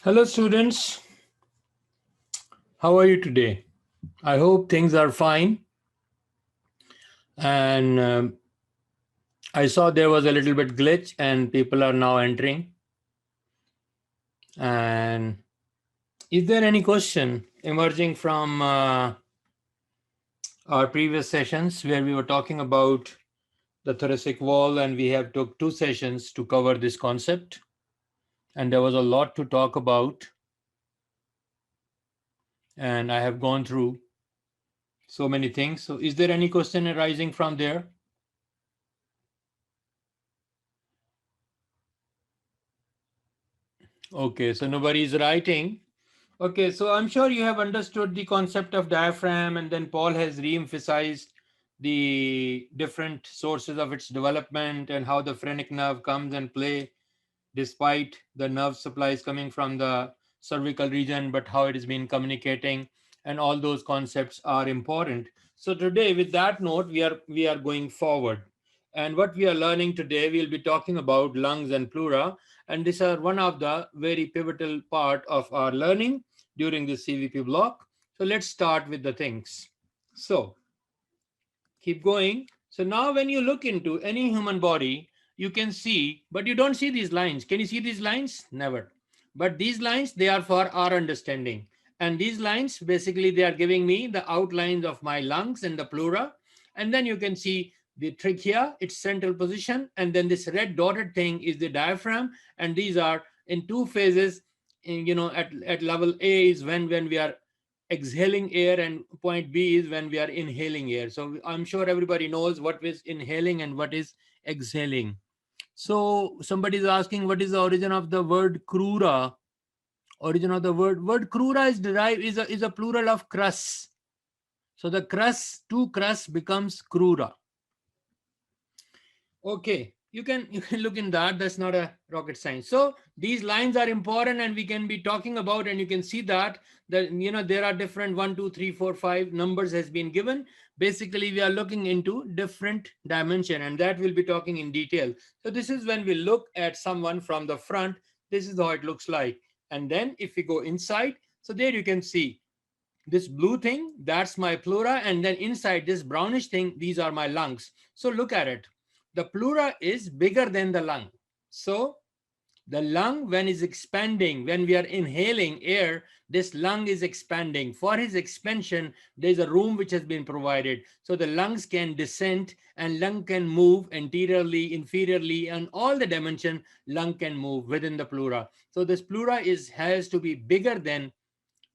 Hello, students. How are you today? I hope things are fine. And I saw there was a little bit glitch, and people are now entering. And is there any question emerging from our previous sessions where we were talking about the thoracic wall, and we have took two sessions to cover this concept, and there was a lot to talk about, and I have gone through so many things. So, is there any question arising from there? Okay, so nobody is writing. Okay, so I'm sure you have understood the concept of diaphragm, and then Paul has re-emphasized the different sources of its development and how the phrenic nerve comes and play despite the nerve supplies coming from the cervical region, but how it has been communicating, and all those concepts are important. So today, with that note, we are going forward. And what we are learning today, we'll be talking about lungs and pleura, and these are one of the very pivotal part of our learning during this CVP block. So let's start with the things. So keep going. So now when you look into any human body, you can see, but you don't see these lines. Can you see these lines? Never. But these lines, they are for our understanding. And these lines, basically, they are giving me the outlines of my lungs and the pleura. And then you can see the trachea, its central position. And then this red dotted thing is the diaphragm. And these are in two phases. At level A is when we are exhaling air, and point B is when we are inhaling air. So I'm sure everybody knows what is inhaling and what is exhaling. So somebody is asking, what is the origin of the word crura? Origin of the word crura is derived is a plural of crus. So the crus, two crus becomes crura. Okay, you can look in that. That's not a rocket science. So these lines are important, and we can be talking about, and you can see that there are different 1, 2, 3, 4, 5 numbers has been given. Basically, we are looking into different dimension, and that we'll be talking in detail. So this is when we look at someone from the front. This is how it looks like, and then if we go inside, so there you can see this blue thing, that's my pleura, and then inside this brownish thing, these are my lungs. So look at it. The pleura is bigger than the lung. So the lung, when is expanding, when we are inhaling air, this lung is expanding. For his expansion, there's a room which has been provided. So the lungs can descend, and lung can move anteriorly, inferiorly, and all the dimension lung can move within the pleura. So this pleura has to be bigger than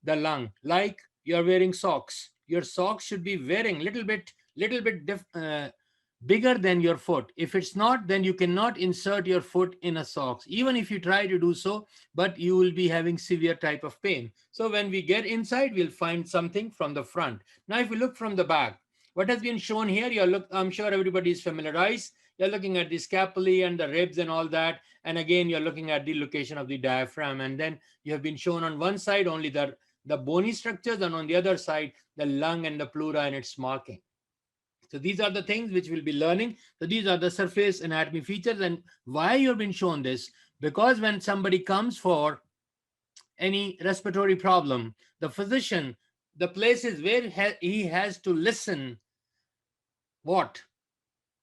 the lung. Like you're wearing socks, your socks should be wearing little bit bigger than your foot. If it's not, then you cannot insert your foot in a socks, even if you try to do so, but you will be having severe type of pain. So when we get inside, we'll find something from the front. Now if we look from the back, what has been shown here, I'm sure everybody is familiarized. You're looking at the scapulae and the ribs and all that, and again you're looking at the location of the diaphragm, and then you have been shown on one side only the bony structures, and on the other side the lung and the pleura and its marking. So these are the things which we'll be learning. So these are the surface anatomy features. And why you've been shown this? Because when somebody comes for any respiratory problem, the physician, the places where he has to listen, what?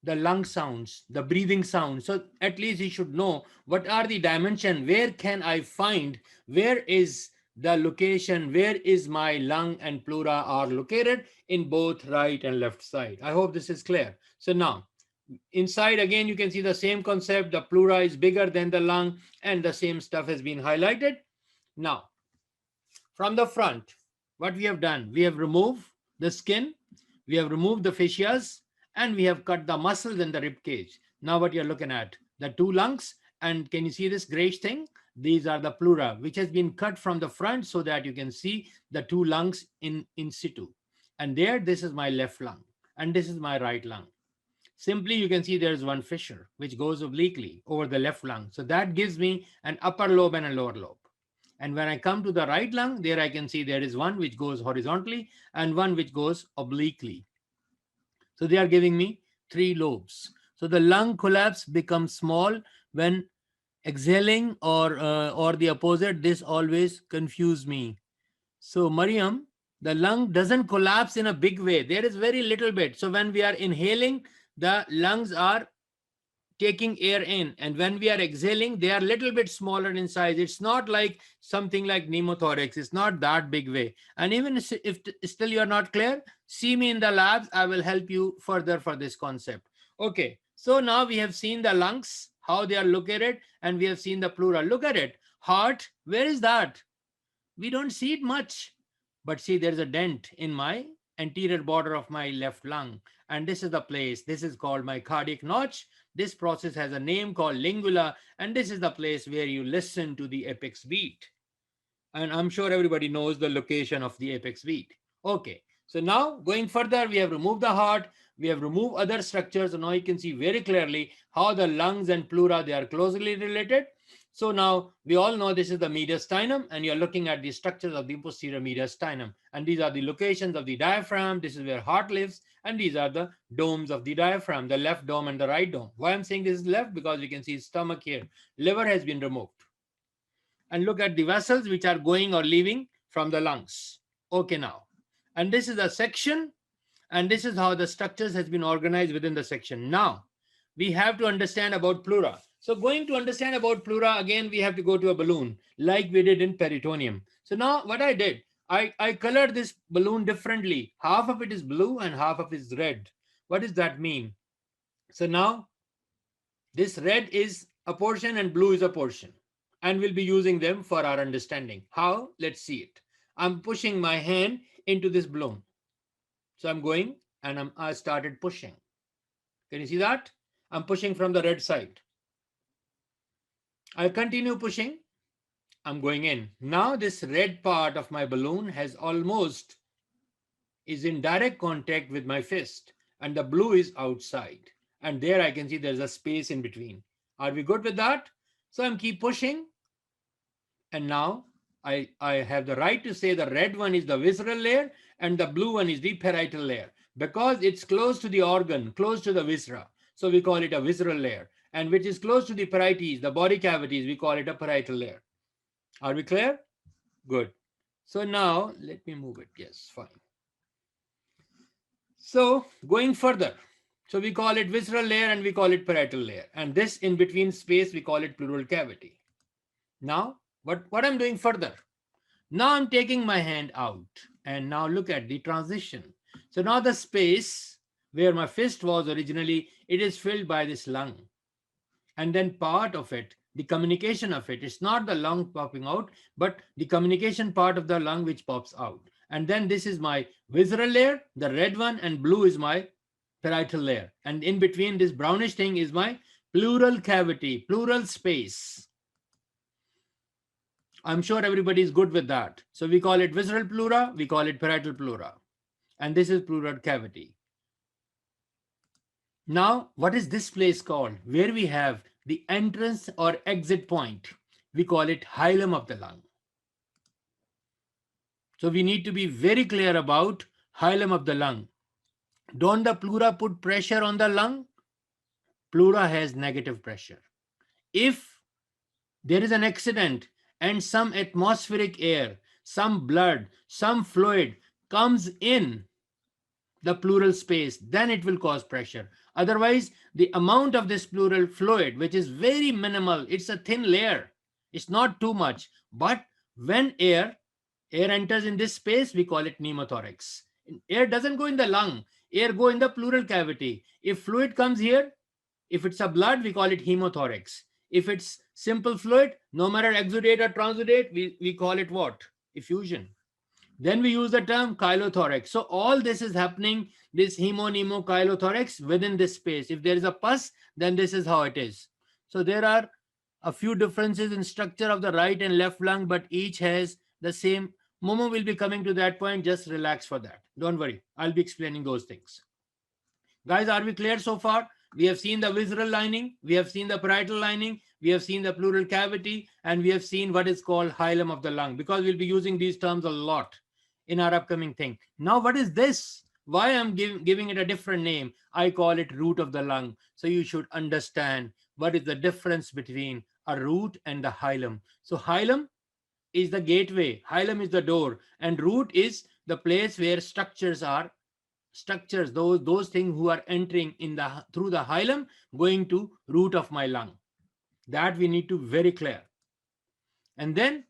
The lung sounds, the breathing sounds. So at least he should know what are the dimension, where can I find, where is the location, where is my lung and pleura are located in both right and left side. I hope this is clear. So now inside again you can see the same concept. The pleura is bigger than the lung, and the same stuff has been highlighted. Now from the front, what we have done, we have removed the skin, we have removed the fascias, and we have cut the muscles in the rib cage. Now what you're looking at, the two lungs, and can you see this grayish thing? These are the pleura, which has been cut from the front so that you can see the two lungs in situ. And there, this is my left lung, and this is my right lung. Simply, you can see there's one fissure which goes obliquely over the left lung. So that gives me an upper lobe and a lower lobe. And when I come to the right lung, there I can see there is one which goes horizontally and one which goes obliquely. So they are giving me three lobes. So the lung collapse becomes small when exhaling or the opposite, this always confuse me. So Mariam, the lung doesn't collapse in a big way. There is very little bit. So when we are inhaling, the lungs are taking air in, and when we are exhaling, they are a little bit smaller in size. It's not like something like pneumothorax. It's not that big way. And even if still you're not clear, see me in the labs. I will help you further for this concept. Okay, so now we have seen the lungs, how they are located, and we have seen the pleural. Look at it. Heart, where is that? We don't see it much, but see, there's a dent in my anterior border of my left lung, and this is the place. This is called my cardiac notch. This process has a name called lingula, and this is the place where you listen to the apex beat. And I'm sure everybody knows the location of the apex beat. Okay, so now going further, we have removed the heart, we have removed other structures, and now you can see very clearly how the lungs and pleura, they are closely related. So now we all know this is the mediastinum, and you're looking at the structures of the posterior mediastinum, and these are the locations of the diaphragm. This is where heart lives, and these are the domes of the diaphragm, the left dome and the right dome. Why I'm saying this is left? Because you can see stomach here, liver has been removed. And look at the vessels which are going or leaving from the lungs. Okay, now, and this is a section, and this is how the structures has been organized within the section. Now we have to understand about pleura. So going to understand about pleura, again we have to go to a balloon like we did in peritoneum. So now what I did, I colored this balloon differently. Half of it is blue and half of it is red. What does that mean? So now this red is a portion and blue is a portion, and we'll be using them for our understanding. How? Let's see it. I'm pushing my hand into this balloon. So I'm going and I started pushing. Can you see that? I'm pushing from the red side. I continue pushing. I'm going in. Now this red part of my balloon has almost is in direct contact with my fist, and the blue is outside. And there I can see there's a space in between. Are we good with that? So I'm keep pushing. And now I have the right to say the red one is the visceral layer and the blue one is the parietal layer, because it's close to the organ, close to the viscera. So we call it a visceral layer. And which is close to the parietes, the body cavities, we call it a parietal layer. Are we clear? Good. So now let me move it. Yes, fine. So going further, so we call it visceral layer and we call it parietal layer. And this in between space, we call it pleural cavity. Now, what I'm doing further? Now I'm taking my hand out, and now look at the transition. So now the space where my fist was originally, it is filled by this lung. And then part of it, the communication of it, it's not the lung popping out, but the communication part of the lung which pops out. And then this is my visceral layer, the red one, and blue is my parietal layer. And in between this brownish thing is my pleural cavity, pleural space. I'm sure everybody is good with that. So we call it visceral pleura, we call it parietal pleura. And this is pleural cavity. Now, what is this place called? Where we have the entrance or exit point. We call it hilum of the lung. So we need to be very clear about hilum of the lung. Don't the pleura put pressure on the lung? Pleura has negative pressure. If there is an accident and some atmospheric air, some blood, some fluid comes in the pleural space, then it will cause pressure. Otherwise, the amount of this pleural fluid, which is very minimal, it's a thin layer, it's not too much. But when air enters in this space, we call it pneumothorax. Air doesn't go in the lung, air go in the pleural cavity. If fluid comes here, if it's a blood, we call it hemothorax. If it's simple fluid, no matter exudate or transudate, we call it what? Effusion. Then we use the term chylothorax. So all this is happening, this chylothorax within this space. If there is a pus, then this is how it is. So there are a few differences in structure of the right and left lung, but each has the same. Momo will be coming to that point. Just relax for that. Don't worry. I'll be explaining those things. Guys, are we clear so far? We have seen the visceral lining, we have seen the parietal lining, we have seen the pleural cavity, and we have seen what is called hilum of the lung, because we'll be using these terms a lot in our upcoming thing. Now, what is this? Why I'm giving it a different name? I call it root of the lung. So you should understand what is the difference between a root and the hilum. So hilum is the gateway, hilum is the door, and root is the place where structures are, structures, those things who are entering in the through the hilum going to root of my lung. That we need to very clear. And then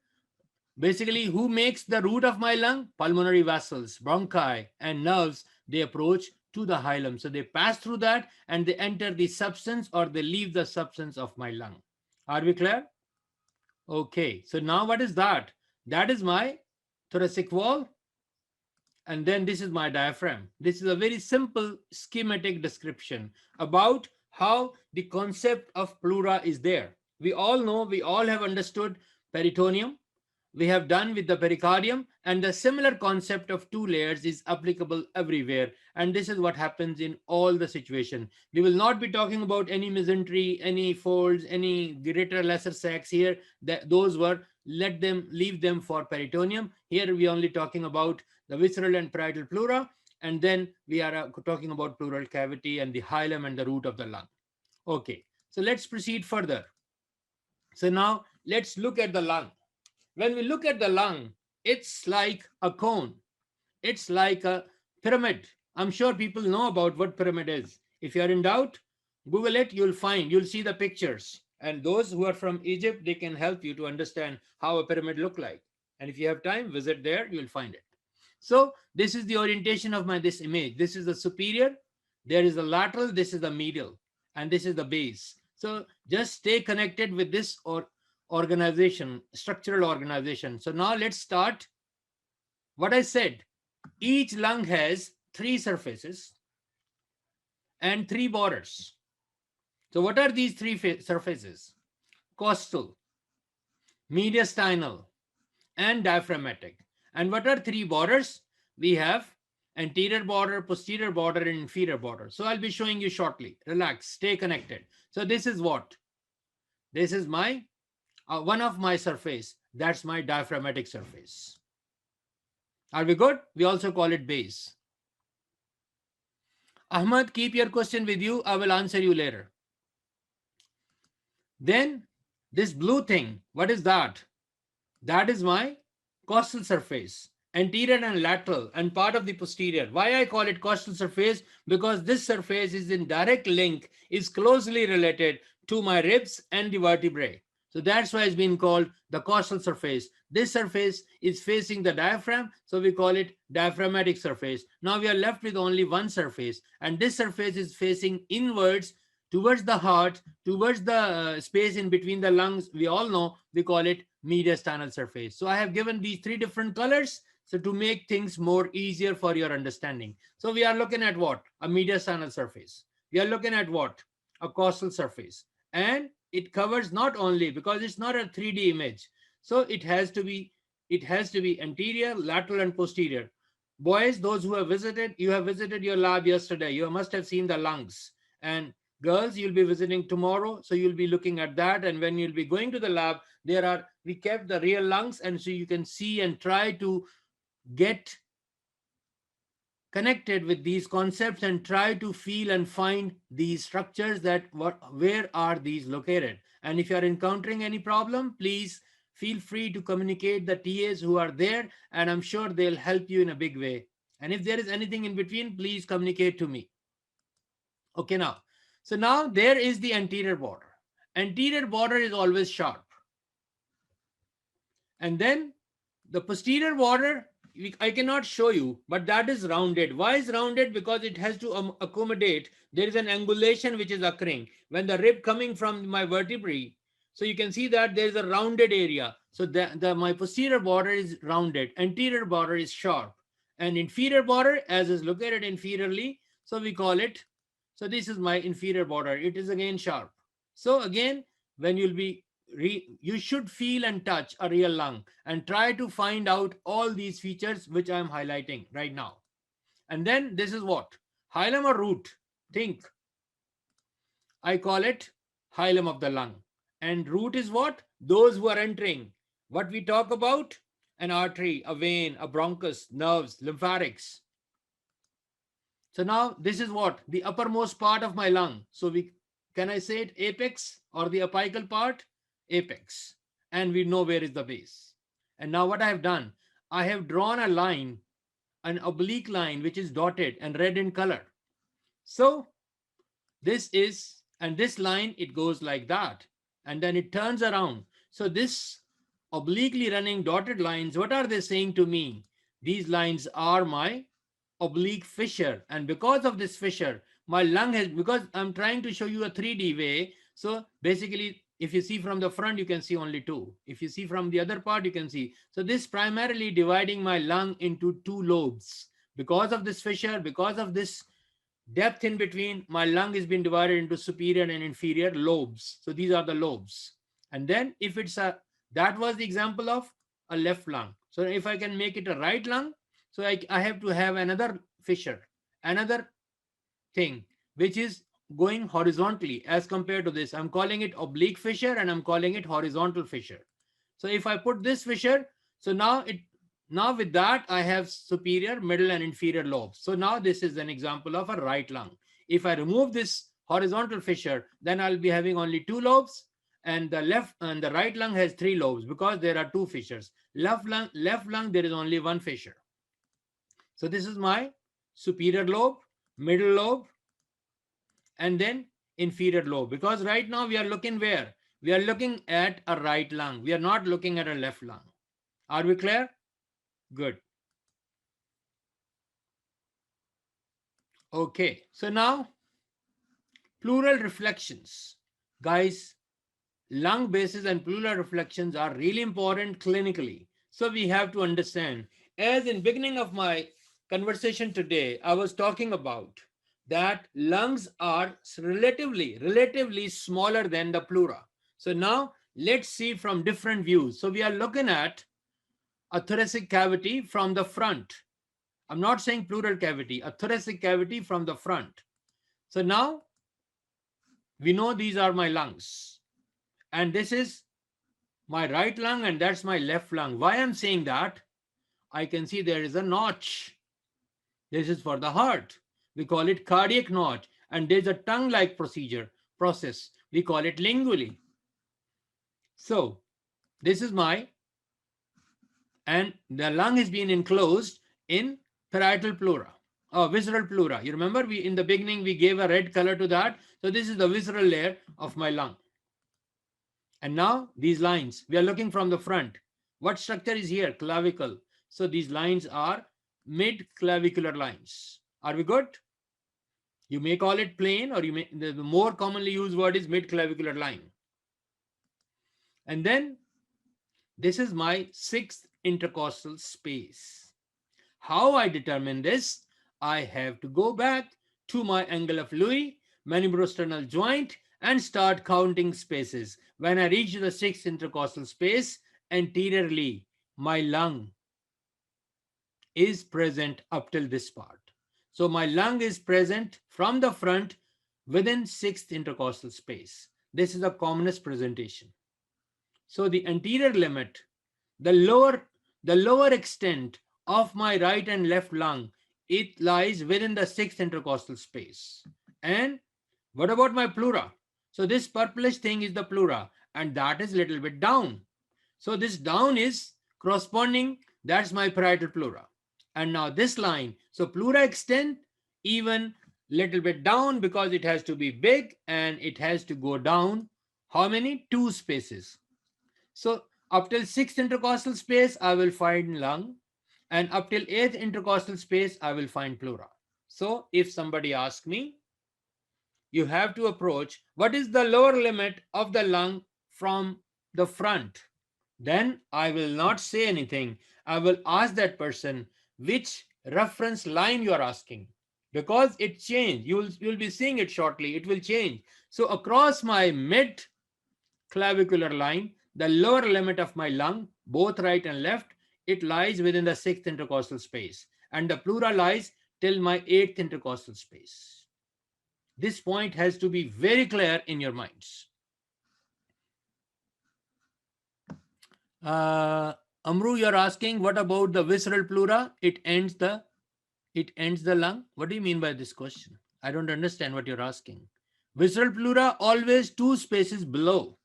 basically, who makes the root of my lung? Pulmonary vessels, bronchi, and nerves. They approach to the hilum. So they pass through that and they enter the substance or they leave the substance of my lung. Are we clear? Okay. So now what is that? That is my thoracic wall. And then this is my diaphragm. This is a very simple schematic description about how the concept of pleura is there. We all know, we all have understood peritoneum, we have done with the pericardium, and the similar concept of two layers is applicable everywhere, and this is what happens in all the situation. We will not be talking about any mesentery, any folds, any greater lesser sacs here. Those were, let them, leave them for peritoneum. Here we are only talking about the visceral and parietal pleura, and then we are talking about pleural cavity and the hilum and the root of the lung. Okay, so let's proceed further. So now let's look at the lung. When we look at the lung, it's like a cone. It's like a pyramid. I'm sure people know about what pyramid is. If you're in doubt, Google it, you'll see the pictures. And those who are from Egypt, they can help you to understand how a pyramid look like. And if you have time, visit there, you'll find it. So this is the orientation of this image. This is the superior, there is the lateral, this is the medial, and this is the base. So just stay connected with this or organization, structural organization. So now let's start. What I said, each lung has three surfaces and three borders. So what are these three surfaces? Costal, mediastinal, and diaphragmatic. And what are three borders? We have anterior border, posterior border, and inferior border. So I'll be showing you shortly. Relax, stay connected. So this is what? This is my one of my surface. That's my diaphragmatic surface. Are we good? We also call it base. Ahmad, keep your question with you. I will answer you later. Then this blue thing, what is that? That is my costal surface, anterior and lateral, and part of the posterior. Why I call it costal surface? Because this surface is in direct link, is closely related to my ribs and the vertebrae. So that's why it's been called the costal surface. This surface is facing the diaphragm, so we call it diaphragmatic surface. Now we are left with only one surface, and this surface is facing inwards towards the heart, towards the space in between the lungs. We all know we call it mediastinal surface. So I have given these three different colors so to make things more easier for your understanding. So we are looking at what? A mediastinal surface. We are looking at what? A costal surface. And it covers not only, because it's not a 3D image, so it has to be anterior, lateral, and posterior. Boys, those who have visited, you have visited your lab yesterday, you must have seen the lungs. And girls, you'll be visiting tomorrow, so you'll be looking at that. And when you'll be going to the lab, we kept the real lungs, and so you can see and try to get connected with these concepts and try to feel and find these structures, that where are these located. And if you are encountering any problem, please feel free to communicate the TAs who are there, and I'm sure they'll help you in a big way. And if there is anything in between, please communicate to me. Okay, now there is the anterior border. Anterior border is always sharp. And then the posterior border, I cannot show you, but that is rounded. Why is rounded? Because it has to accommodate, there is an angulation which is occurring when the rib coming from my vertebrae. So you can see that there is a rounded area. So my posterior border is rounded, anterior border is sharp, and inferior border, as is located inferiorly, so we call it, so this is my inferior border. It is again sharp. So again, when you should feel and touch a real lung and try to find out all these features which I am highlighting right now. And then this is what? Hilum or root? Think. I call it hilum of the lung. And root is what? Those who are entering. What we talk about? An artery, a vein, a bronchus, nerves, lymphatics. So now this is what? The uppermost part of my lung. So can I say it apex or the apical part? apex, and we know where is the base. And now what I have done, I have drawn a line, an oblique line, which is dotted and red in color. So this is, and this line, it goes like that, and then it turns around. So this obliquely running dotted lines, what are they saying to me? These lines are my oblique fissure, and because of this fissure, my lung has, because I'm trying to show you a 3D way. So basically, if you see from the front, you can see only two. If you see from the other part, you can see. So this primarily dividing my lung into two lobes. Because of this fissure, because of this depth in between, my lung is being divided into superior and inferior lobes. So these are the lobes. And then if it's a, that was the example of a left lung. So if I can make it a right lung, so I have to have another fissure, another thing, which is going horizontally as compared to this. I'm calling it oblique fissure and I'm calling it horizontal fissure. So if I put this fissure, so now with that, I have superior, middle, and inferior lobes. So now this is an example of a right lung. If I remove this horizontal fissure, then I'll be having only two lobes, and the left and the right lung has three lobes because there are two fissures. Left lung, there is only one fissure. So this is my superior lobe, middle lobe, and then inferior lobe. Because right now we are looking where? We are looking at a right lung. We are not looking at a left lung. Are we clear? Good. Okay, so now pleural reflections. Guys, lung bases and pleural reflections are really important clinically. So we have to understand, as in beginning of my conversation today, I was talking about that lungs are relatively smaller than the pleura. So now let's see from different views. So we are looking at a thoracic cavity from the front. I'm not saying pleural cavity, a thoracic cavity from the front. So now we know these are my lungs, and this is my right lung and that's my left lung. Why I'm saying that? I can see there is a notch. This is for the heart. We call it cardiac notch, and there's a tongue-like process. We call it lingually. So this is my, and the lung is being enclosed in parietal pleura, or visceral pleura. You remember we in the beginning we gave a red color to that. So this is the visceral layer of my lung. And now these lines, we are looking from the front. What structure is here? Clavicle. So these lines are mid-clavicular lines. Are we good? You may call it plain, or you may, the more commonly used word is mid-clavicular line. And then this is my sixth intercostal space. How I determine this? I have to go back to my angle of Louis, mandibulosternal joint, and start counting spaces. When I reach the sixth intercostal space, anteriorly, my lung is present up till this part. So my lung is present from the front within sixth intercostal space. This is the commonest presentation. So the anterior limit, the lower extent of my right and left lung, it lies within the sixth intercostal space. And what about my pleura? So this purplish thing is the pleura, and that is a little bit down. So this down is corresponding, that's my parietal pleura. And now this line, so pleura extend even little bit down because it has to be big and it has to go down. How many? Two spaces. So up till sixth intercostal space, I will find lung, and up till eighth intercostal space, I will find pleura. So if somebody asks me, you have to approach what is the lower limit of the lung from the front, then I will not say anything. I will ask that person which reference line you are asking, because it changed. You'll be seeing it shortly. It will change. So across my mid clavicular line, the lower limit of my lung, both right and left, it lies within the sixth intercostal space, and the pleura lies till my eighth intercostal space. This point has to be very clear in your minds. Amru, you're asking what about the visceral pleura? It ends the lung. What do you mean by this question? I don't understand what you're asking. Visceral pleura always two spaces below.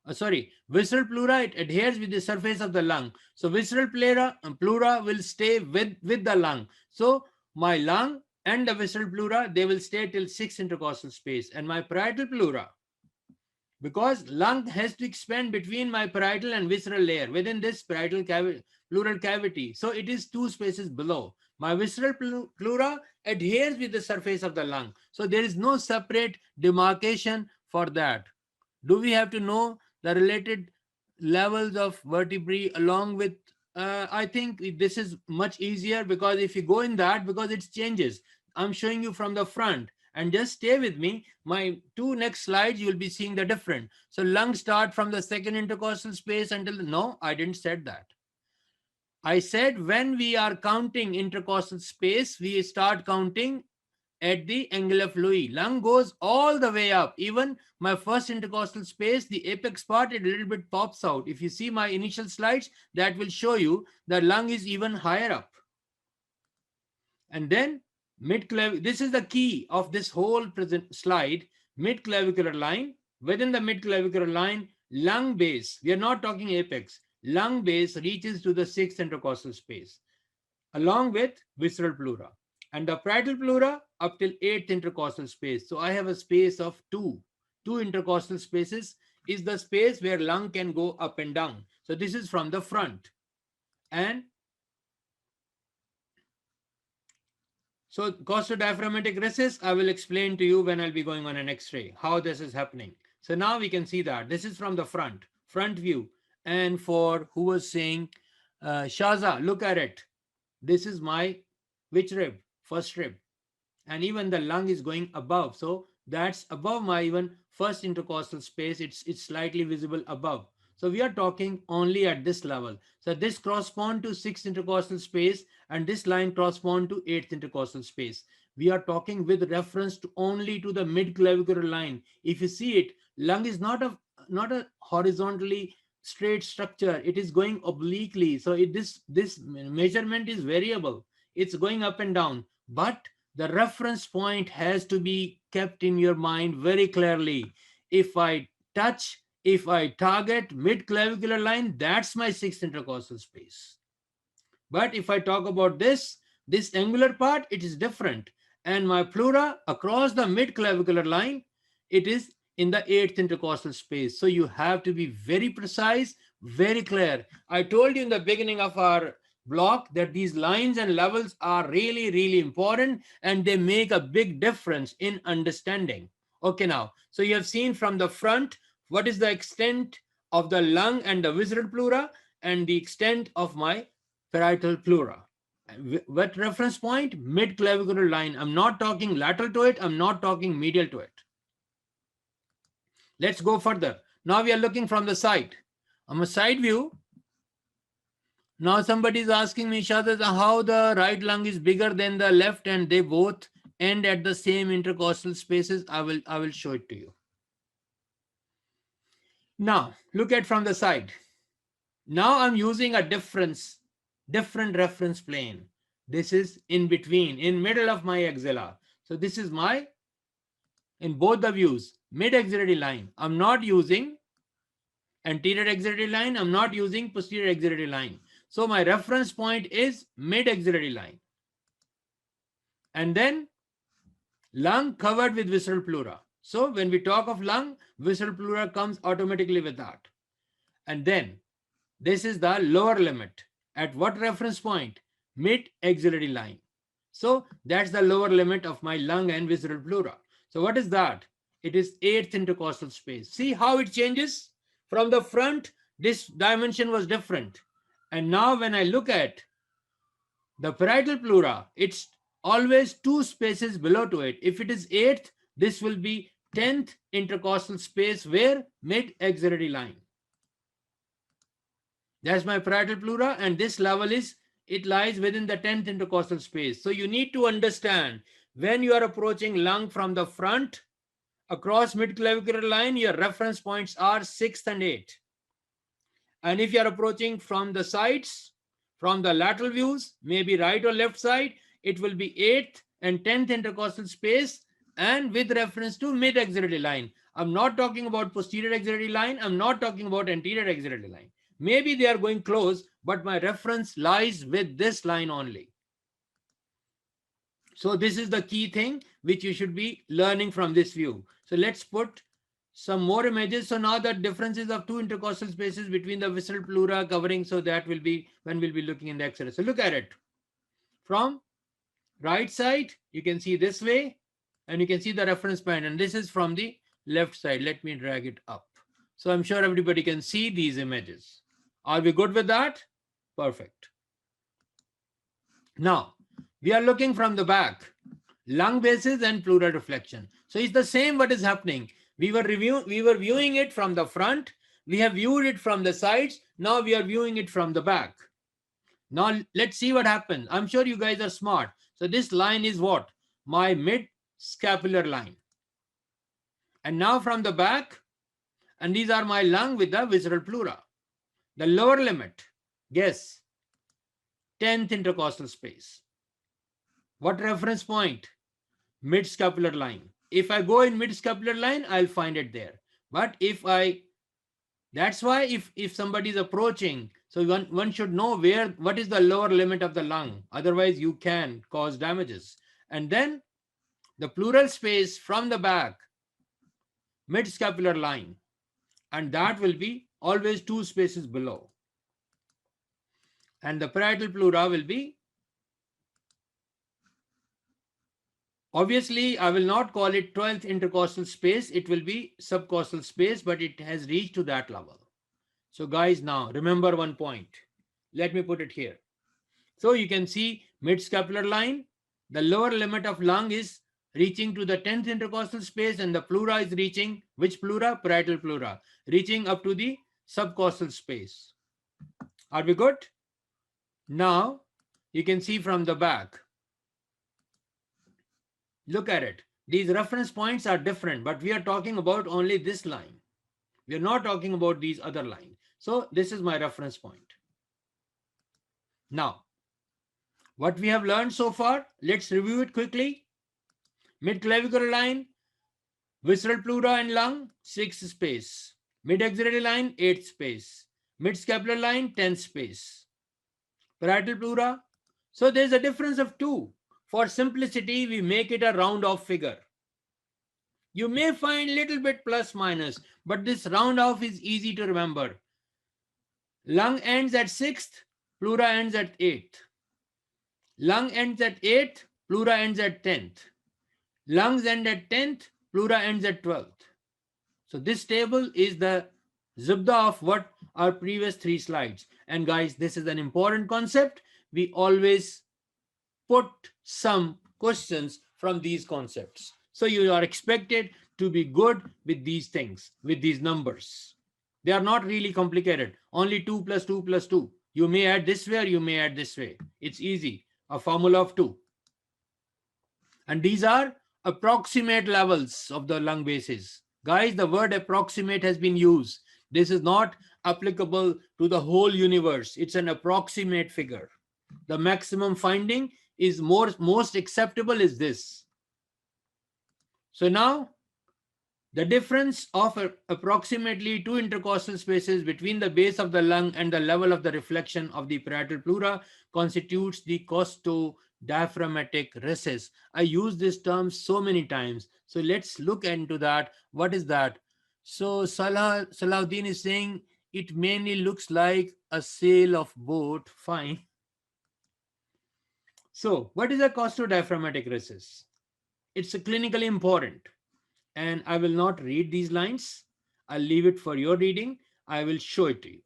visceral pleura, it adheres with the surface of the lung. So visceral pleura will stay with the lung. So my lung and the visceral pleura, they will stay till 6 intercostal space. And my parietal pleura, because lung has to expand between my parietal and visceral layer within this pleural cavity. So it is 2 spaces below. My visceral pleura adheres with the surface of the lung. So there is no separate demarcation for that. Do we have to know the related levels of vertebrae along with I think this is much easier, because if you go in that, because it changes, I'm showing you from the front, and just stay with me. My 2 next slides, you will be seeing the different. So lungs start from the second intercostal space until no, I didn't said that. I said when we are counting intercostal space, we start counting at the angle of Louis. Lung goes all the way up. Even my first intercostal space, the apex part, it a little bit pops out. If you see my initial slides, that will show you the lung is even higher up. And then this is the key of this whole present slide, mid-clavicular line. Within the mid-clavicular line, lung base, we are not talking apex, lung base reaches to the 6th intercostal space, along with visceral pleura. And the parietal pleura up till 8th intercostal space. So I have a space of 2. 2 intercostal spaces is the space where lung can go up and down. So this is from the front. And so costodiaphragmatic recess, I will explain to you when I'll be going on an X-ray, how this is happening. So now we can see that. This is from the front view. And for who was saying, Shaza, look at it. This is my which rib? First rib. And even the lung is going above. So that's above my even first intercostal space. It's slightly visible above. So we are talking only at this level. So this corresponds to 6th intercostal space, and this line corresponds to 8th intercostal space. We are talking with reference to only to the mid-clavicular line. If you see it, lung is not a horizontally straight structure. It is going obliquely. So this measurement is variable. It's going up and down. But the reference point has to be kept in your mind very clearly. If I target mid-clavicular line, that's my 6th intercostal space. But if I talk about this angular part, it is different. And my pleura across the mid-clavicular line, it is in the 8th intercostal space. So you have to be very precise, very clear. I told you in the beginning of our block that these lines and levels are really, really important, and they make a big difference in understanding. Okay, now, so you have seen from the front, what is the extent of the lung and the visceral pleura, and the extent of my parietal pleura. What reference point? Mid-clavicular line. I'm not talking lateral to it. I'm not talking medial to it. Let's go further. Now we are looking from the side. On a side view, now somebody is asking me, Shahzad, how the right lung is bigger than the left and they both end at the same intercostal spaces. I will show it to you. Now, look at from the side. Now I'm using a different reference plane. This is in between, in middle of my axilla. So this is my, in both the views, mid-axillary line. I'm not using anterior axillary line. I'm not using posterior axillary line. So my reference point is mid-axillary line. And then lung covered with visceral pleura. So when we talk of lung, visceral pleura comes automatically with that. And then this is the lower limit. At what reference point? Mid-axillary line. So that's the lower limit of my lung and visceral pleura. So what is that? It is 8th intercostal space. See how it changes? From the front, this dimension was different. And now when I look at the parietal pleura, it's always 2 spaces below to it. If it is 8th, this will be 10th intercostal space where mid-axillary line. That's my parietal pleura, and this level is, it lies within the 10th intercostal space. So you need to understand, when you are approaching lung from the front across mid-clavicular line, your reference points are 6th and 8th. And if you are approaching from the sides, from the lateral views, maybe right or left side, it will be 8th and 10th intercostal space and with reference to mid axillary line. I'm not talking about posterior axillary line. I'm not talking about anterior axillary line. Maybe they are going close, but my reference lies with this line only. So this is the key thing which you should be learning from this view. So let's put some more images. So now the differences of two intercostal spaces between the visceral pleura covering. So that will be when we'll be looking in the X-ray. So look at it. From right side, you can see this way, and you can see the reference point. And this is from the left side. Let me drag it up. So I'm sure everybody can see these images. Are we good with that? Perfect. Now, we are looking from the back, lung bases and pleural reflection. So it's the same what is happening. We were viewing it from the front. We have viewed it from the sides. Now we are viewing it from the back. Now let's see what happens. I'm sure you guys are smart. So this line is what? My mid-scapular line. And now from the back, and these are my lung with the visceral pleura. The lower limit, guess, 10th intercostal space. What reference point? Mid-scapular line. If I go in mid-scapular line, I'll find it there. But that's why if somebody is approaching, so one should know what is the lower limit of the lung. Otherwise, you can cause damages. And then the pleural space from the back, mid-scapular line. And that will be always 2 spaces below. And the parietal pleura will be, obviously, I will not call it 12th intercostal space. It will be subcostal space, but it has reached to that level. So guys, now remember one point. Let me put it here. So you can see mid-scapular line. The lower limit of lung is reaching to the 10th intercostal space, and the pleura is reaching, which pleura? Parietal pleura, reaching up to the subcostal space. Are we good? Now, you can see from the back. Look at it. These reference points are different, but we are talking about only this line. We are not talking about these other lines. So this is my reference point. Now, what we have learned so far, let's review it quickly. Mid-clavicular line, visceral pleura and lung, 6th space. Mid-axillary line, 8th space. Mid-scapular line, 10th space. Parietal pleura. So there's a difference of 2. For simplicity, we make it a round off figure. You may find little bit plus minus, but this round off is easy to remember. Lung ends at 6th, pleura ends at 8th. Lung ends at 8th, pleura ends at 10th. Lungs end at 10th, pleura ends at 12th. So this table is the zubda of what our previous 3 slides. And guys, this is an important concept. We always put some questions from these concepts. So you are expected to be good with these things, with these numbers. They are not really complicated. Only 2 plus 2 plus 2. You may add this way or you may add this way. It's easy. A formula of 2. And these are approximate levels of the lung bases. Guys, the word approximate has been used. This is not applicable to the whole universe. It's an approximate figure. The maximum finding is most acceptable is this. So now the difference of approximately 2 intercostal spaces between the base of the lung and the level of the reflection of the parietal pleura constitutes the costodiaphragmatic recess. I use this term so many times. So let's look into that. What is that? So Salahuddin is saying it mainly looks like a sail of boat. Fine. So what is a costodiaphragmatic recess? It's clinically important. And I will not read these lines. I'll leave it for your reading. I will show it to you.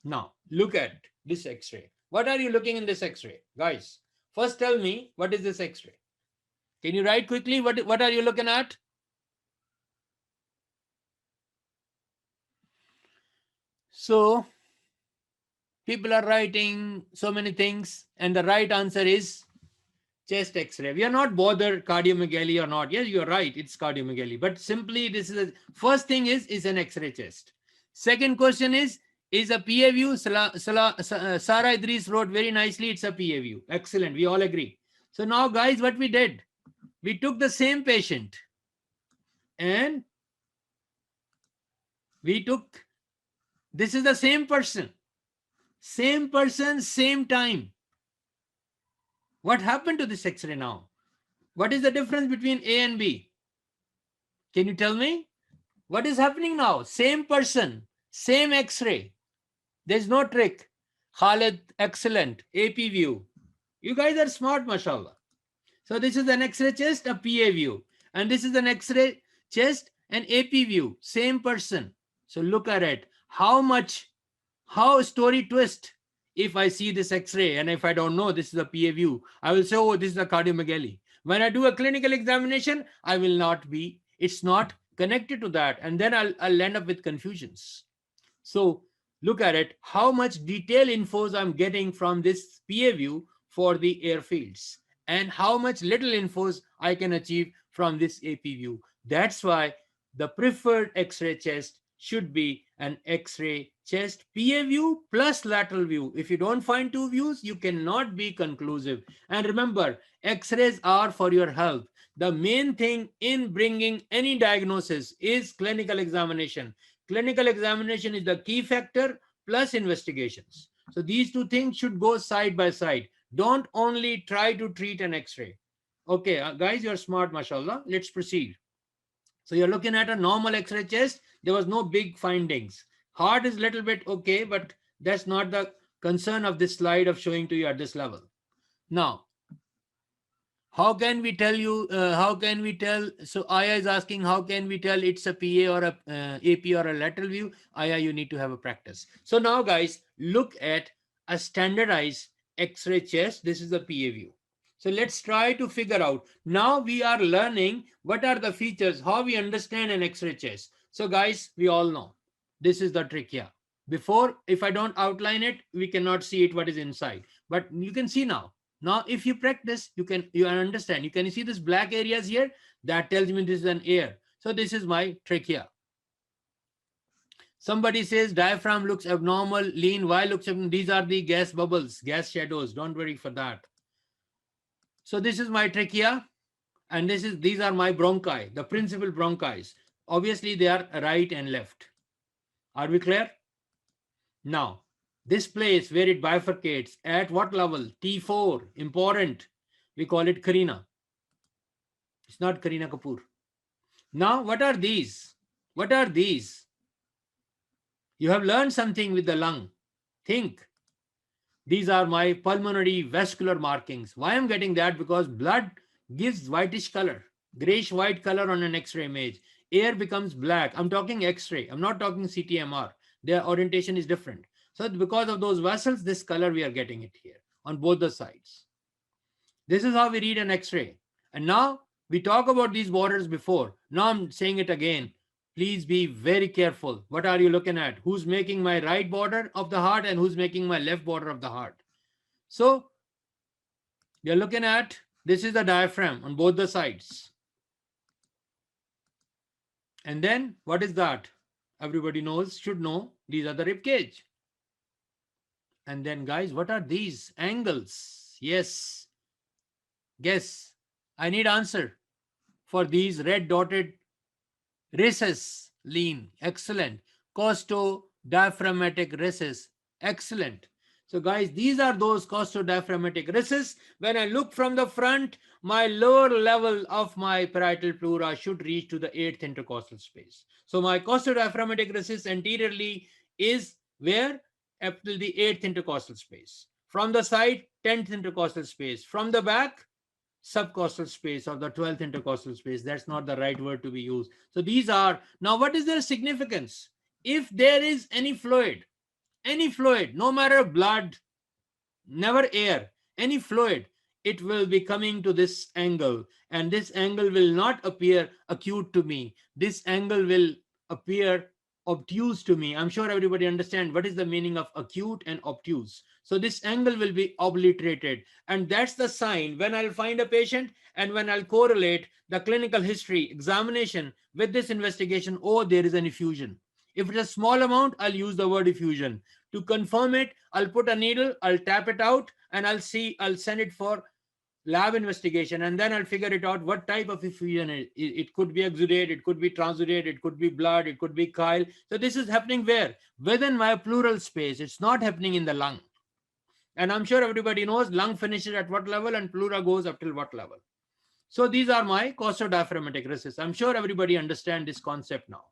Now, look at this X-ray. What are you looking in this X-ray? Guys, first tell me, what is this X-ray? Can you write quickly? What are you looking at? So, people are writing so many things, and the right answer is chest X-ray. We are not bothered cardiomegaly or not. Yes, you're right. It's cardiomegaly. But simply, this is the first thing is an X-ray chest. Second question is a PA view. Sarah Idris wrote very nicely. It's a PA view. Excellent. We all agree. So now, guys, what we did, We took the same patient and we took, this is the same person, same time. What happened to this X-ray now? What is the difference between A and B? Can you tell me? What is happening now? Same person, same X-ray. There's no trick. Khalid, excellent. AP view. You guys are smart, mashallah. So this is an X-ray chest, a PA view. And this is an X-ray chest, an AP view. Same person. So look at it. How story twist. If I see this X-ray and if I don't know this is a PA view, I will say, oh, this is a cardiomegaly. When I do a clinical examination, I will not be, it's not connected to that. And then I'll end up with confusions. So look at it, how much detailed infos I'm getting from this PA view for the airfields and how much little infos I can achieve from this AP view. That's why the preferred X-ray chest should be an X-ray chest PA view plus lateral view. If you don't find two views, you cannot be conclusive. And remember, X-rays are for your health. The main thing in bringing any diagnosis is clinical examination. Clinical examination is the key factor plus investigations. So these two things should go side by side. Don't only try to treat an X-ray. Okay, guys, you're smart, mashallah. Let's proceed. So you're looking at a normal X-ray chest. There was no big findings. Heart is a little bit okay, but that's not the concern of this slide of showing to you at this level. Now, how can we tell you, how can we tell? So Aya is asking, how can we tell it's a PA or a AP or a lateral view? Aya, you need to have a practice. So now guys, look at a standardized X-ray chest. This is the PA view. So let's try to figure out. Now we are learning what are the features, how we understand an X-ray chest. So guys, we all know this is the trick here. Before, if I don't outline it, we cannot see it what is inside. But you can see now. Now, if you practice, you understand. You can see this black areas here. That tells me this is an air. So this is my trachea. Somebody says diaphragm looks abnormal, lean. Why looks abnormal? These are the gas bubbles, gas shadows. Don't worry for that. So this is my trachea, and these are my bronchi, the principal bronchi. Obviously, they are right and left. Are we clear? Now, this place where it bifurcates, at what level? T4, important. We call it Karina. It's not Kareena Kapoor. Now, what are these? What are these? You have learned something with the lung. Think. These are my pulmonary vascular markings. Why I'm getting that? Because blood gives whitish color, grayish white color on an X-ray image. Air becomes black. I'm talking X-ray. I'm not talking CTMR. Their orientation is different. So because of those vessels, this color we are getting it here on both the sides. This is how we read an X-ray. And now we talk about these borders before. Now I'm saying it again. Please be very careful. What are you looking at? Who's making my right border of the heart and who's making my left border of the heart? So you're looking at, this is the diaphragm on both the sides. And then what is that? Everybody knows, should know, these are the rib cage. And then guys, what are these angles? Yes. Guess. I need answer for these red dotted recess. Lean. Excellent. Costodiaphragmatic recess. Excellent. So guys, these are those costodiaphragmatic recesses. When I look from the front, my lower level of my parietal pleura should reach to the 8th intercostal space. So my costodiaphragmatic recess anteriorly is where? Up to the 8th intercostal space. From the side, 10th intercostal space. From the back, subcostal space or the 12th intercostal space. That's not the right word to be used. So these are, now what is their significance? If there is any fluid, no matter blood, never air, any fluid, it will be coming to this angle, and this angle will not appear acute to me. This angle will appear obtuse to me. I'm sure everybody understands what is the meaning of acute and obtuse. So this angle will be obliterated, and that's the sign when I'll find a patient and when I'll correlate the clinical history examination with this investigation. Oh, there is an effusion. If it's a small amount, I'll use the word effusion. To confirm it, I'll put a needle, I'll tap it out, and I'll send it for lab investigation, and then I'll figure it out what type of effusion it could be exudate, it could be transudate, it could be blood, it could be chyle. So this is happening where? Within my pleural space. It's not happening in the lung. And I'm sure everybody knows lung finishes at what level and pleura goes up till what level. So these are my costodiaphragmatic recesses. I'm sure everybody understands this concept now.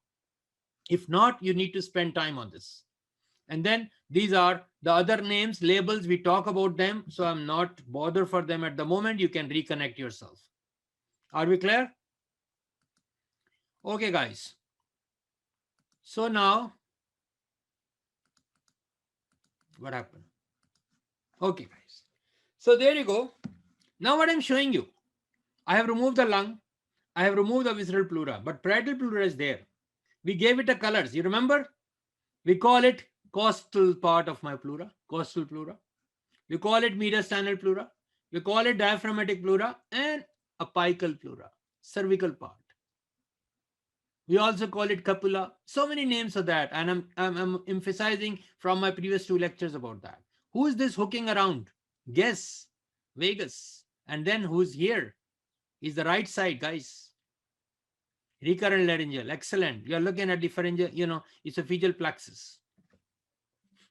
If not, you need to spend time on this. And then these are the other names, labels, we talk about them. So I'm not bothered for them at the moment. You can reconnect yourself. Are we clear? Okay, guys. So now, what happened? Okay, guys. So there you go. Now what I'm showing you, I have removed the lung, I have removed the visceral pleura, but parietal pleura is there. We gave it a colors. You remember? We call it costal part of my pleura, costal pleura. We call it mediastinal pleura. We call it diaphragmatic pleura and apical pleura, cervical part. We also call it cupula. So many names for that. And I'm emphasizing from my previous 2 lectures about that. Who is this hooking around? Guess. Vagus. And then who's here? Is the right side, guys. Recurrent laryngeal. Excellent. You're looking at the pharyngeal, esophageal plexus.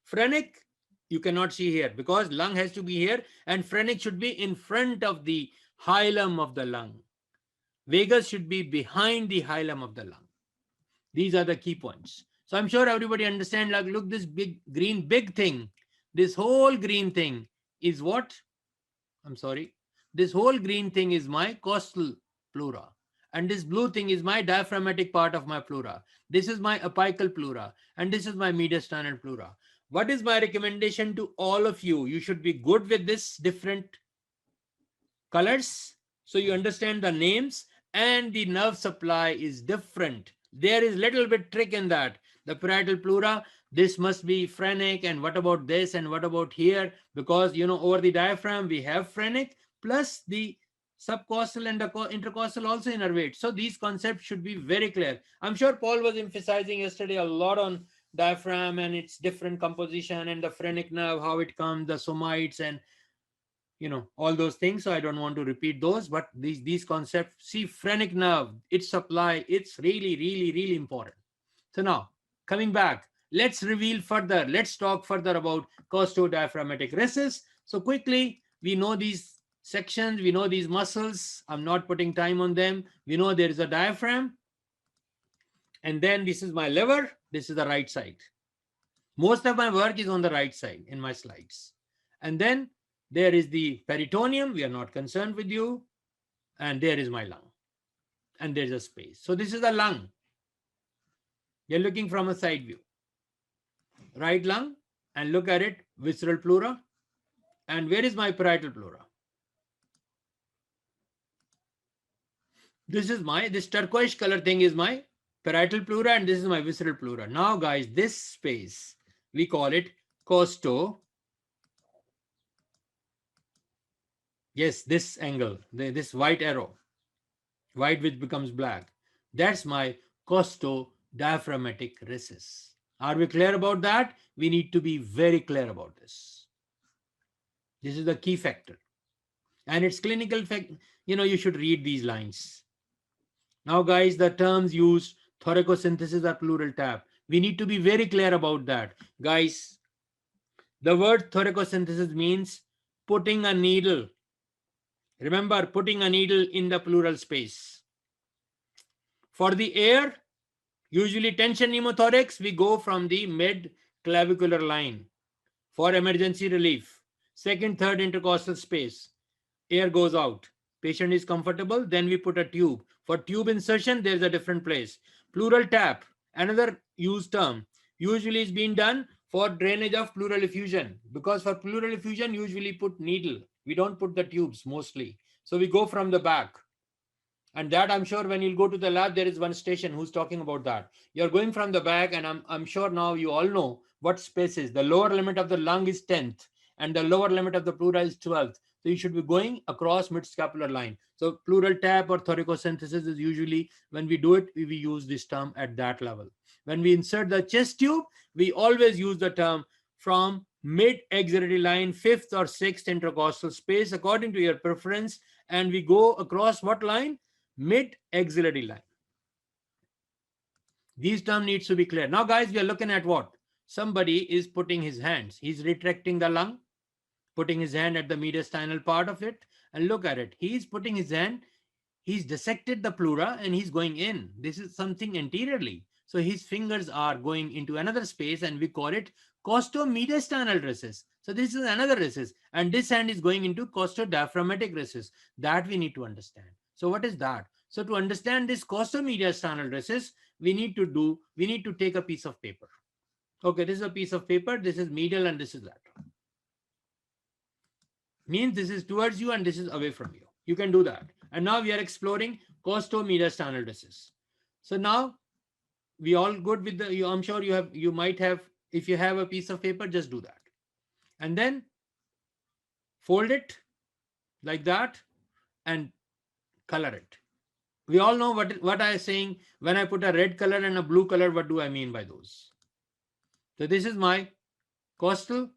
Phrenic, you cannot see here because lung has to be here and phrenic should be in front of the hilum of the lung. Vagus should be behind the hilum of the lung. These are the key points. So I'm sure everybody understands, like, look, this big green, big thing, this whole green thing is what? I'm sorry. This whole green thing is my costal pleura. And this blue thing is my diaphragmatic part of my pleura. This is my apical pleura. And this is my mediastinal pleura. What is my recommendation to all of you? You should be good with this different colors. So you understand the names and the nerve supply is different. There is little bit trick in that. The parietal pleura, this must be phrenic, and what about this, and what about here? Because, over the diaphragm, we have phrenic, plus the subcostal and the intercostal also innervate. So these concepts should be very clear. I'm sure Paul was emphasizing yesterday a lot on diaphragm and its different composition and the phrenic nerve, how it comes, the somites, and all those things. So I don't want to repeat those, but these concepts, see, phrenic nerve, its supply, it's really, really, really important. So now, coming back, let's reveal further. Let's talk further about costodiaphragmatic recesses. So quickly, we know these sections, we know these muscles. I'm not putting time on them. We know there is a diaphragm. And then this is my liver. This is the right side. Most of my work is on the right side in my slides. And then there is the peritoneum. We are not concerned with you. And there is my lung. And there's a space. So this is the lung. You're looking from a side view. Right lung, and look at it, visceral pleura. And where is my parietal pleura? This turquoise color thing is my parietal pleura, and this is my visceral pleura. Now, guys, this space, we call it costo. Yes, this angle, this white arrow, white which becomes black. That's my costodiaphragmatic recess. Are we clear about that? We need to be very clear about this. This is the key factor. And it's clinical fact, you should read these lines. Now, guys, the terms used, thoracosynthesis or pleural tap. We need to be very clear about that. Guys, the word thoracosynthesis means putting a needle. Remember, putting a needle in the pleural space. For the air, usually tension pneumothorax, we go from the mid-clavicular line for emergency relief. Second, third intercostal space. Air goes out. Patient is comfortable. Then we put a tube. For tube insertion, there's a different place. Pleural tap, another used term, usually is being done for drainage of pleural effusion. Because for pleural effusion, usually put needle. We don't put the tubes mostly. So we go from the back. And that, I'm sure when you'll go to the lab, there is one station who's talking about that. You're going from the back, and I'm sure now you all know what space is. The lower limit of the lung is 10th, and the lower limit of the pleura is 12th. So you should be going across mid-scapular line. So pleural tap or thoracosynthesis is usually, when we do it, we use this term at that level. When we insert the chest tube, we always use the term from mid-axillary line, fifth or sixth intercostal space according to your preference, and we go across what line? Mid-axillary line. These terms needs to be clear. Now, guys, we are looking at what? Somebody is putting his hands. He's retracting the lung, putting his hand at the mediastinal part of it, and look at it. He's putting his hand, he's dissected the pleura and he's going in. This is something anteriorly. So his fingers are going into another space and we call it costomediastinal recess. So this is another recess, and this hand is going into costodiaphragmatic recess. That we need to understand. So what is that? So to understand this costomediastinal recess, we need to take a piece of paper. Okay, this is a piece of paper. This is medial and this is lateral. Means this is towards you and this is away from you. You can do that. And now we are exploring costomediastinal recess. So now we all good with the, I'm sure you might have, if you have a piece of paper, just do that. And then fold it like that and color it. We all know what I am saying. When I put a red color and a blue color, what do I mean by those? So this is my costal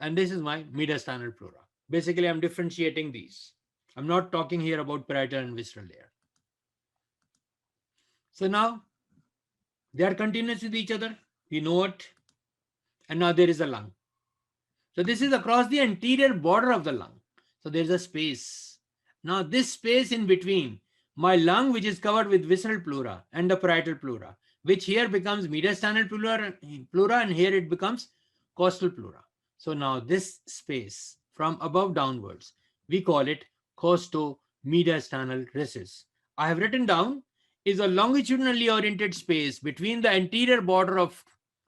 and this is my mediastinal pleura. Basically, I'm differentiating these. I'm not talking here about parietal and visceral layer. So now they are continuous with each other. We know it. And now there is a lung. So this is across the anterior border of the lung. So there's a space. Now this space in between my lung, which is covered with visceral pleura, and the parietal pleura, which here becomes mediastinal pleura and here it becomes costal pleura. So now this space from above downwards, we call it costomediastinal recess. I have written down is a longitudinally oriented space between the anterior border of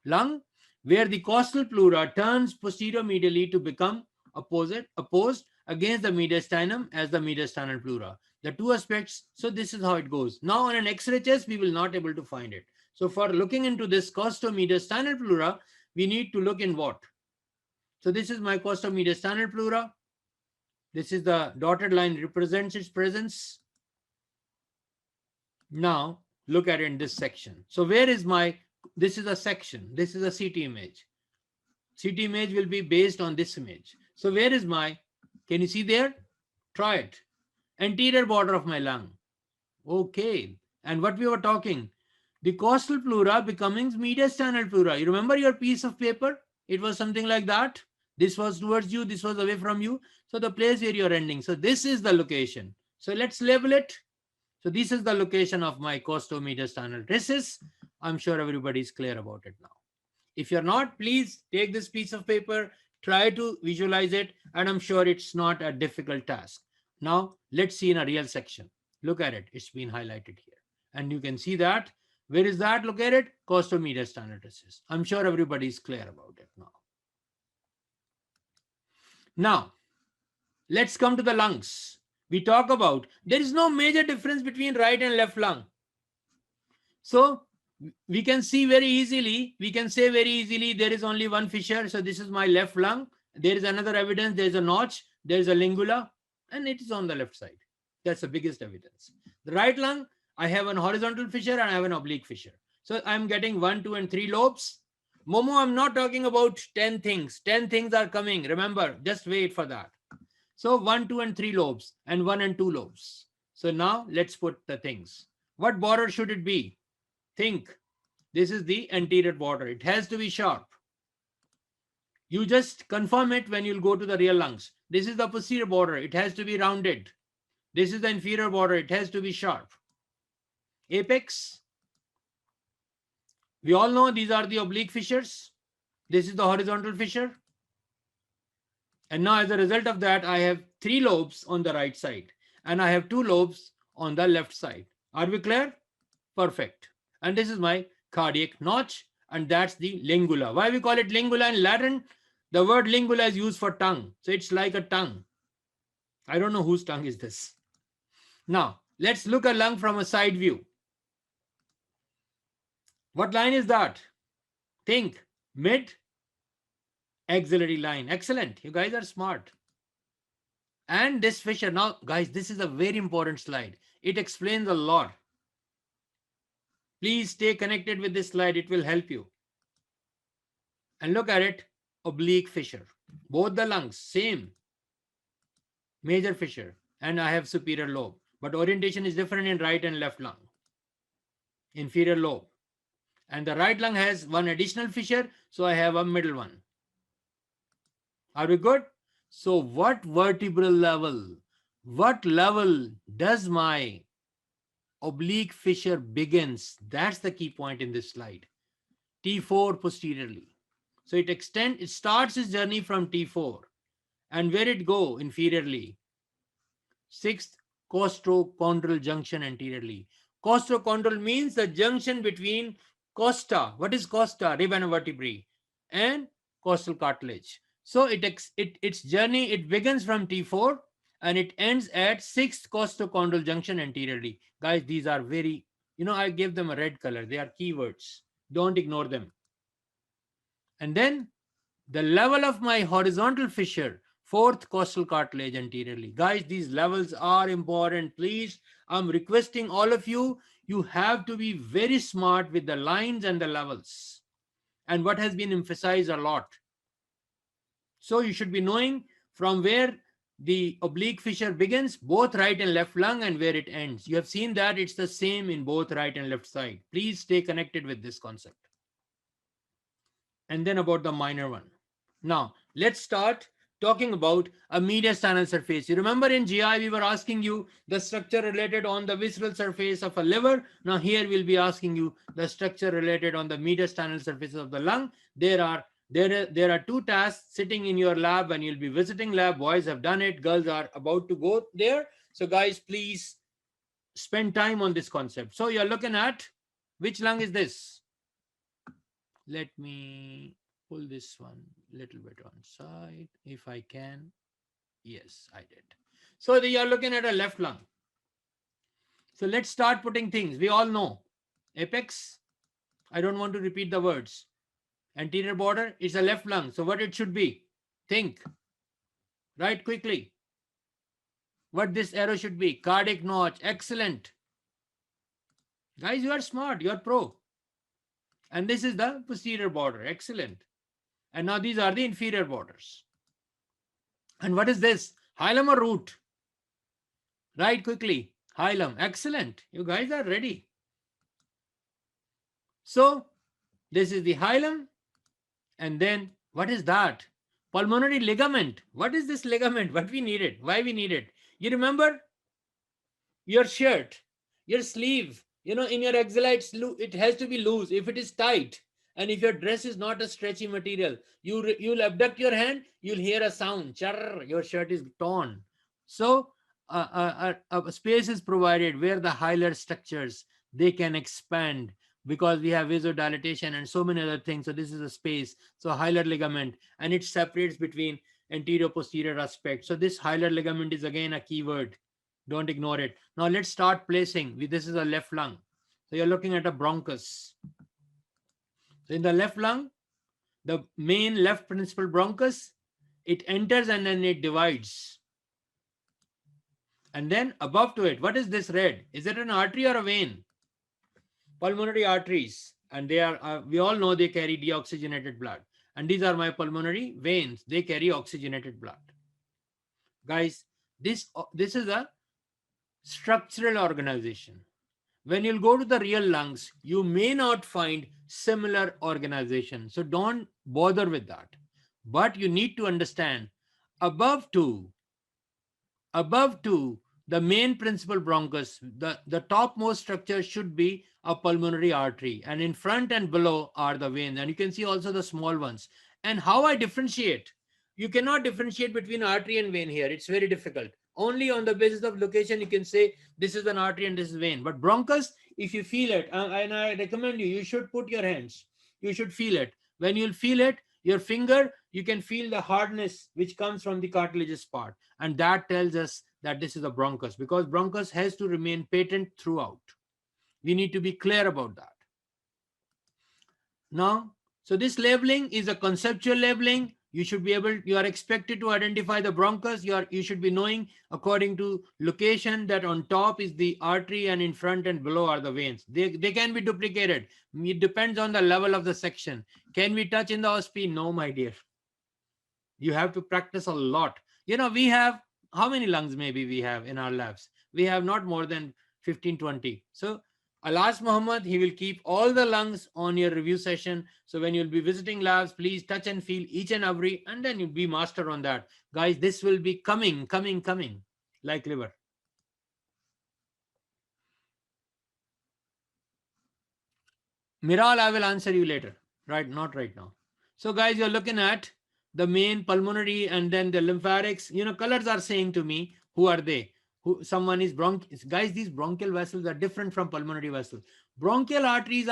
lung, where the costal pleura turns posterior-medially to become opposed against the mediastinum as the mediastinal pleura. The two aspects, so this is how it goes. Now on an X-ray chest, we will not able to find it. So for looking into this costomediastinal pleura, we need to look in what? So this is my costomediastinal pleura. This is the dotted line represents its presence. Now look at it in this section. So where is my, this is a section, this is a CT image. CT image will be based on this image. So where is my, can you see there? Try it. Anterior border of my lung. Okay. And what we were talking, the costal pleura becoming mediastinal pleura. You remember your piece of paper? It was something like that. This was towards you, this was away from you. So the place where you're ending. So this is the location. So let's label it. So this is the location of my costomediastinal recess. I'm sure everybody is clear about it now. If you're not, please take this piece of paper, try to visualize it, and I'm sure it's not a difficult task. Now, let's see in a real section. Look at it. It's been highlighted here. And you can see that. Where is that located? Costomediastinal recess. I'm sure everybody is clear about it now. Now, let's come to the lungs. We talk about, there is no major difference between right and left lung. So we can see very easily, we can say very easily, there is only one fissure. So this is my left lung. There is another evidence. There is a notch. There is a lingula, and it is on the left side. That's the biggest evidence. The right lung, I have an horizontal fissure and I have an oblique fissure. So I'm getting 1, 2, and 3 lobes. Momo, I'm not talking about 10 things. 10 things are coming. Remember, just wait for that. So 1, 2, and 3 lobes, and 1 and 2 lobes. So now let's put the things. What border should it be? Think. This is the anterior border. It has to be sharp. You just confirm it when you'll go to the real lungs. This is the posterior border. It has to be rounded. This is the inferior border. It has to be sharp. Apex. We all know these are the oblique fissures. This is the horizontal fissure. And now as a result of that, I have 3 lobes on the right side and I have 2 lobes on the left side. Are we clear? Perfect. And this is my cardiac notch, and that's the lingula. Why we call it lingula in Latin? The word lingula is used for tongue. So it's like a tongue. I don't know whose tongue is this. Now, let's look at lung from a side view. What line is that? Think. Mid axillary line. Excellent. You guys are smart. And this fissure. Now, guys, this is a very important slide. It explains a lot. Please stay connected with this slide. It will help you. And look at it. oblique fissure. Both the lungs, same major fissure, and I have superior lobe. But orientation is different in right and left lung. Inferior lobe. And the right lung has one additional fissure, so I have a middle one. Are we good? So what vertebral level, what level does my oblique fissure begins? That's the key point in this slide. T4 posteriorly. So it starts its journey from T4. And where it go inferiorly? Sixth costochondral junction anteriorly. Costochondral means the junction between costa. What is costa? Rib and vertebrae, and costal cartilage. So its journey, it begins from T4 and it ends at sixth costochondral junction anteriorly. Guys, these are very, I gave them a red color. They are keywords. Don't ignore them. And then the level of my horizontal fissure, fourth costal cartilage anteriorly. Guys, these levels are important. Please, I'm requesting all of you, you have to be very smart with the lines and the levels and what has been emphasized a lot. So you should be knowing from where the oblique fissure begins, both right and left lung, and where it ends. You have seen that it's the same in both right and left side. Please stay connected with this concept. And then about the minor one. Now, let's start talking about a mediastinal surface. You remember in GI, we were asking you the structure related on the visceral surface of a liver. Now here we'll be asking you the structure related on the mediastinal surface of the lung. There are two tasks sitting in your lab and you'll be visiting lab. Boys have done it. Girls are about to go there. So guys, please spend time on this concept. So you're looking at, which lung is this? Let me pull this one a little bit on side if I can. Yes, I did. So you are looking at a left lung. So let's start putting things. We all know apex. I don't want to repeat the words. Anterior border is a left lung. So what it should be? Think. Write quickly. What this arrow should be? Cardiac notch. Excellent. Guys, you are smart. You are pro. And this is the posterior border. Excellent. And now these are the inferior borders. And what is this? Hilum or root? Write quickly. Hilum. Excellent. You guys are ready. So this is the hilum. And then what is that? Pulmonary ligament. What is this ligament? What we needed? Why we need it? You remember your shirt, your sleeve, in your axilla, it has to be loose. If it is tight, and if your dress is not a stretchy material, you'll abduct your hand, you'll hear a sound. Char, your shirt is torn. So a space is provided where the hilar structures, they can expand because we have vasodilatation and so many other things. So this is a space. So hilar ligament, and it separates between anterior posterior aspect. So this hilar ligament is again a keyword. Don't ignore it. Now let's start placing. This is a left lung. So you're looking at a bronchus. So in the left lung, the main left principal bronchus, it enters and then it divides. And then above to it, what is this red? Is it an artery or a vein? Pulmonary arteries. And they are, we all know they carry deoxygenated blood. And these are my pulmonary veins. They carry oxygenated blood. Guys, this is a structural organization. When you'll go to the real lungs, you may not find similar organization. So don't bother with that. But you need to understand above to the main principal bronchus, the topmost structure should be a pulmonary artery, and in front and below are the veins. And you can see also the small ones. And how I differentiate? You cannot differentiate between artery and vein here. It's very difficult. Only on the basis of location, you can say this is an artery and this is vein. But bronchus, if you feel it, and I recommend you should put your hands. You should feel it. When you'll feel it, your finger, you can feel the hardness which comes from the cartilaginous part. And that tells us that this is a bronchus, because bronchus has to remain patent throughout. We need to be clear about that. Now, so this labeling is a conceptual labeling. You should be able, you are expected to identify the bronchus. You should be knowing according to location that on top is the artery and in front and below are the veins. They can be duplicated. It depends on the level of the section. Can we touch in the OSP? No, my dear. You have to practice a lot. We have, how many lungs maybe we have in our labs? We have not more than 15, 20. So I'll ask Muhammad, he will keep all the lungs on your review session. So when you'll be visiting labs, please touch and feel each and every, and then you'll be master on that. Guys, this will be coming, like liver. Miral, I will answer you later. Right, not right now. So guys, you're looking at the main pulmonary and then the lymphatics. Colors are saying to me, who are they? Someone is guys, these bronchial vessels are different from pulmonary vessels. Bronchial vessels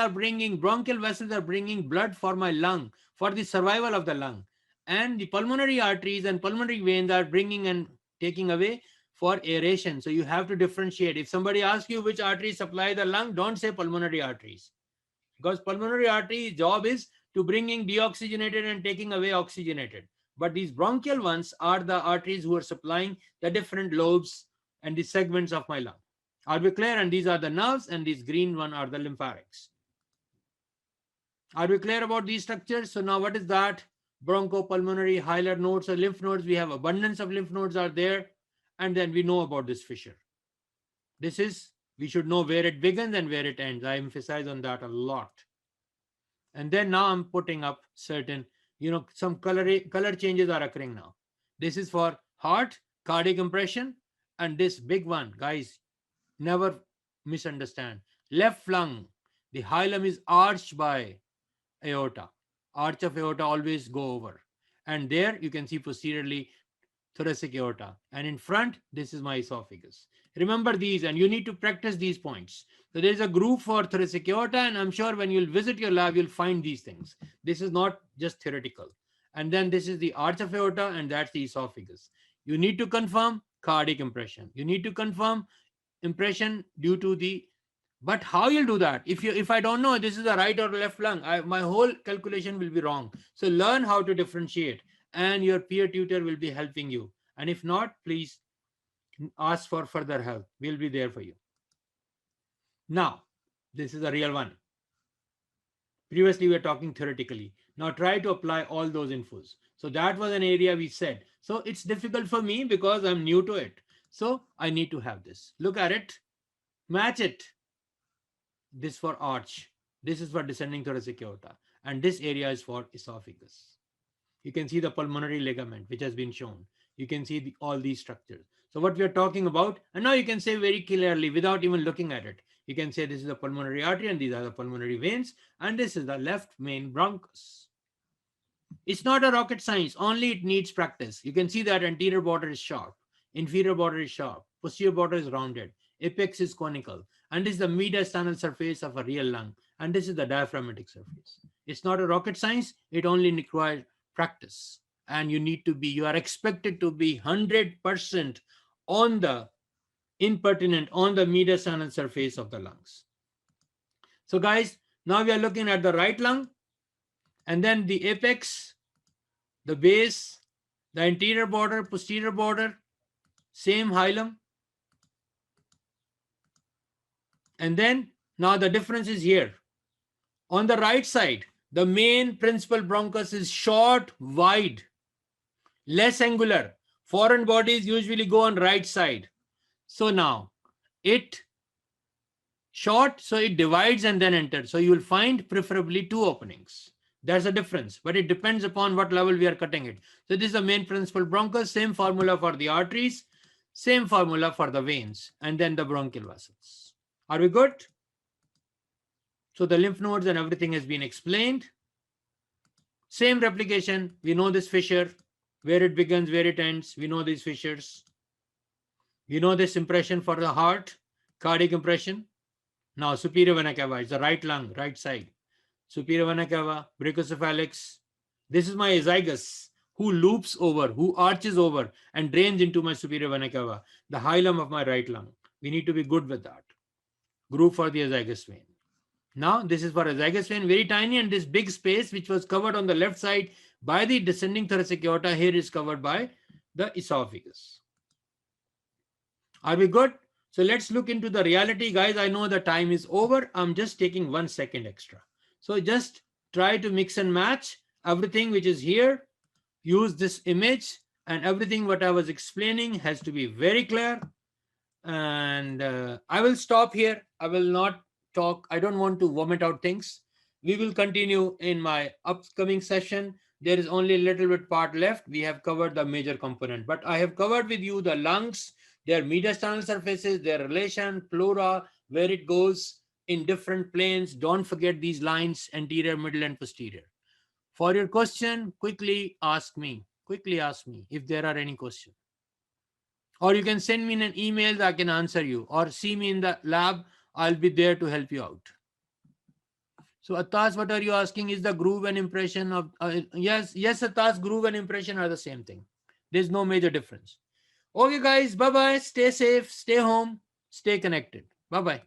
are bringing blood for my lung, for the survival of the lung. And the pulmonary arteries and pulmonary veins are bringing and taking away for aeration. So you have to differentiate. If somebody asks you which arteries supply the lung, don't say pulmonary arteries, because pulmonary artery job is to bringing deoxygenated and taking away oxygenated. But these bronchial ones are the arteries who are supplying the different lobes and the segments of my lung. Are we clear? And these are the nerves, and these green one are the lymphatics. Are we clear about these structures? So now what is that? Bronchopulmonary, hilar nodes or lymph nodes. We have abundance of lymph nodes are there. And then we know about this fissure. We should know where it begins and where it ends. I emphasize on that a lot. And then now I'm putting up certain, some color changes are occurring now. This is for heart, cardiac compression, and this big one, guys, never misunderstand. Left lung, the hilum is arched by aorta. Arch of aorta always go over. And there you can see posteriorly thoracic aorta. And in front, this is my esophagus. Remember these, and you need to practice these points. So there's a group for thoracic aorta, and I'm sure when you'll visit your lab, you'll find these things. This is not just theoretical. And then this is the arch of aorta, and that's the esophagus. You need to confirm cardiac impression. You need to confirm impression due to the, but how you'll do that? If I don't know this is the right or left lung, my whole calculation will be wrong. So learn how to differentiate, and your peer tutor will be helping you. And if not, please ask for further help. We'll be there for you. Now, this is a real one. Previously, we were talking theoretically. Now try to apply all those infos. So that was an area we said. So it's difficult for me because I'm new to it. So I need to have this. Look at it. Match it. This for arch. This is for descending thoracic aorta. And this area is for esophagus. You can see the pulmonary ligament, which has been shown. You can see all these structures. So what we are talking about, and now you can say very clearly without even looking at it. You can say this is the pulmonary artery and these are the pulmonary veins, and this is the left main bronchus. It's not a rocket science, only it needs practice. You can see that anterior border is sharp, inferior border is sharp, posterior border is rounded, apex is conical, and this is the mediastinal surface of a real lung, and this is the diaphragmatic surface. It's not a rocket science, it only requires practice. And you are expected to be 100% on the impertinent, on the mediastinal surface of the lungs. So guys, now we are looking at the right lung, and then the apex, the base, the anterior border, posterior border, same hilum. And then now the difference is here. On the right side, the main principal bronchus is short, wide, less angular. Foreign bodies usually go on right side. So now it short, so it divides and then enters. So you will find preferably 2 openings. There's a difference, but it depends upon what level we are cutting it. So this is the main principal bronchus, same formula for the arteries, same formula for the veins, and then the bronchial vessels. Are we good? So the lymph nodes and everything has been explained. Same replication. We know this fissure, where it begins, where it ends. We know these fissures. We know this impression for the heart, cardiac impression. Now superior vena cava is the right lung, right side. Superior vena cava, brachiocephalix. This is my azygos, who loops over, who arches over and drains into my superior vena cava, the hilum of my right lung. We need to be good with that. Group for the azygos vein. Now this is for azygos vein, very tiny, and this big space which was covered on the left side by the descending thoracic aorta here is covered by the esophagus. Are we good? So let's look into the reality, guys. I know the time is over. I'm just taking 1 second extra. So just try to mix and match everything which is here use this image, and everything what I was explaining has to be very clear. And I will stop here. I will not talk. I don't want to vomit out things. We will continue in my upcoming session. There is only a little bit part left. We have covered the major component, but I have covered with you the lungs, their mediastinal surfaces, their relation, pleura, where it goes in different planes. Don't forget these lines, anterior, middle, and posterior. For your question, quickly ask me. Quickly ask me if there are any questions. Or you can send me an email, I can answer you. Or see me in the lab, I'll be there to help you out. So Atas, what are you asking? Is the groove and impression of... yes, Atas, groove and impression are the same thing. There's no major difference. Okay, guys, bye-bye. Stay safe, stay home, stay connected. Bye-bye.